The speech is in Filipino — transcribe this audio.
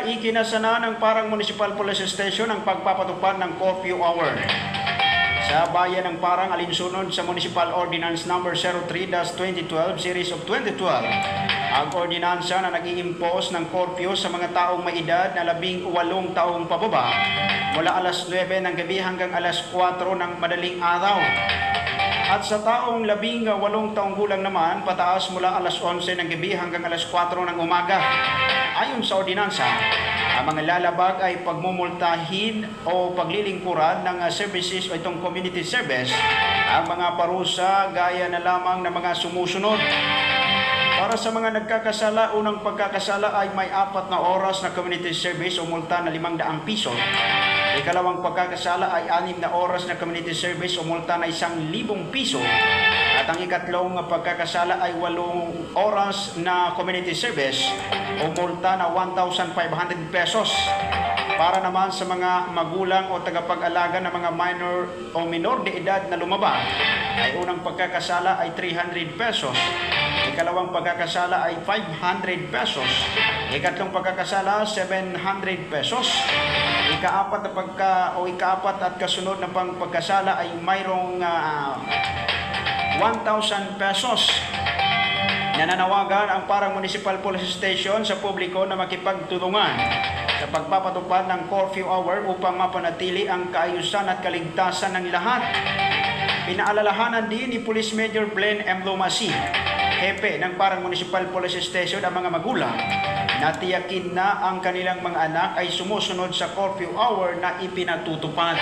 Ikinasana ng Parang Municipal Police Station ang pagpapatupad ng curfew hour. Sa bayan ng Parang, alinsunod sa Municipal Ordinance No. 03-2012 Series of 2012, ang ordinansa na nag-i-impose ng curfew sa mga taong may edad na 18 taong pababa mula alas 9 ng gabi hanggang alas 4 ng madaling araw. At sa taong 18 taong gulang naman, pataas mula alas 11 ng gabi hanggang alas 4 ng umaga. Ayon sa ordinansa, ang mga lalabag ay pagmumultahin o paglilingkuran ng services o itong community service. Ang mga parusa gaya na lamang ng mga sumusunod. Para sa mga nagkakasala, unang pagkakasala ay may 4 na oras na community service o multa na 500 piso. Ikalawang pagkakasala ay 6 na oras na community service o multa na 1,000 piso. At ang ikatlong pagkakasala ay 8 oras na community service o multa na 1,500 pesos. Para naman sa mga magulang o tagapag-alaga ng mga minor o minor de edad na lumabag, ay unang pagkakasala ay 300 pesos. Ikalawang pagkakasala ay 500 pesos. Ikatlong pagkakasala, 700 pesos. Ikaapat at kasunod na pagkakasala ay mayroong 1,000 pesos. Nananawagan ang Parang Municipal Police Station sa publiko na makipagtulungan sa pagpapatupad ng curfew hour upang mapanatili ang kaayusan at kaligtasan ng lahat. Pinaalalahanan din ni Police Major Blen M. Lumasi, hepe ng Parang Municipal Police Station, ang mga magulang na tiyakin na ang kanilang mga anak ay sumusunod sa curfew hour na ipinatutupad.